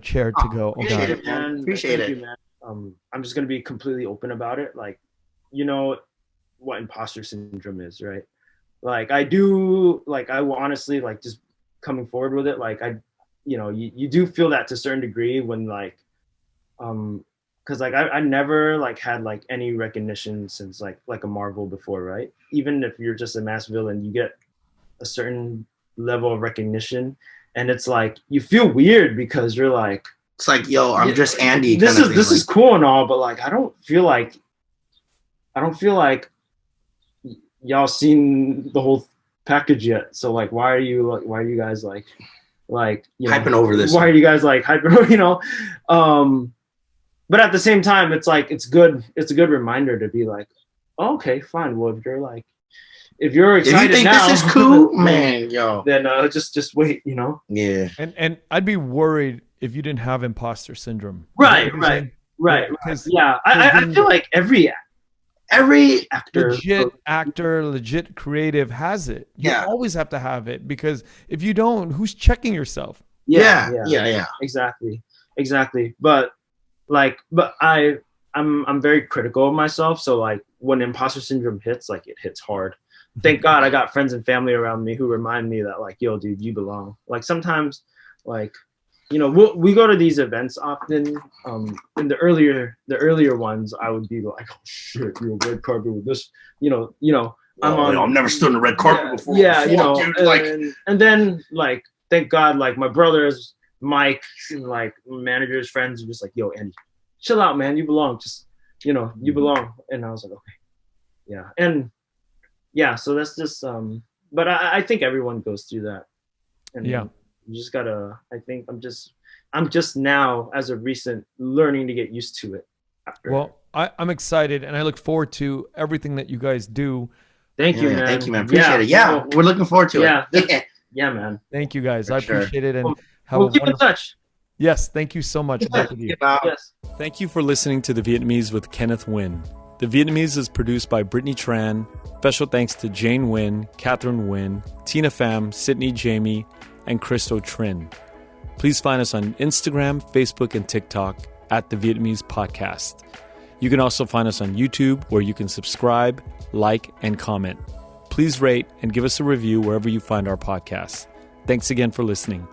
chair to go, oh God. It, man. Appreciate it. man. I'm just gonna be completely open about it. Like, you know what imposter syndrome is, right? Like, I will honestly, like, just coming forward with it, like, you do feel that to a certain degree when, like, because like I never like had like any recognition since like a Marvel before, right? Even if you're just a mass villain, you get a certain level of recognition, and it's like you feel weird because you're like, it's like, yo, I'm just Andy. This is cool and all, but like I don't feel like y'all seen the whole package yet. So like, why are you guys like you know, hyping over this? Why are you guys like hyping? You know, but at the same time, it's like it's good. It's a good reminder to be like, oh, okay, fine. Well, if you're excited, if you think now, this is cool, man, yo, then just wait. You know. Yeah. And I'd be worried if you didn't have imposter syndrome. Right. Because I feel like every actor, legit creative has it. You Yeah. always have to have it, because if you don't, who's checking yourself? Yeah. Exactly. But I'm very critical of myself. So like when imposter syndrome hits, like it hits hard. Thank God I got friends and family around me who remind me that like, yo, dude, you belong. Like sometimes, like, you know, we go to these events often. In the earlier ones, I would be like, oh shit, you're a red carpet with this, you know. I've never stood on a red carpet before. Yeah, you know, dude, and then like, thank God, like my brothers, Mike, and like managers, friends are just like, yo, Andy, chill out, man, you belong. Just, you know, you belong. And I was like, okay, yeah, and yeah, so that's just but I think everyone goes through that. And yeah. You just gotta, I think I'm just now, as of recent, learning to get used to it. Well, I'm excited, and I look forward to everything that you guys do. Thank you, man. Thank you, man. Appreciate it. Yeah, we're looking forward to it. Yeah, man. Thank you, guys. I sure. appreciate it. And we'll keep in touch. Yes, thank you so much, both of you. Yes. Thank you for listening to The Vietnamese with Kenneth Nguyen. The Vietnamese is produced by Brittany Tran. Special thanks to Jane Nguyen, Catherine Nguyen, Tina Pham, Sydney Jamie, and Christo Trin. Please find us on Instagram, Facebook, and TikTok at The Vietnamese Podcast. You can also find us on YouTube, where you can subscribe, like, and comment. Please rate and give us a review wherever you find our podcasts. Thanks again for listening.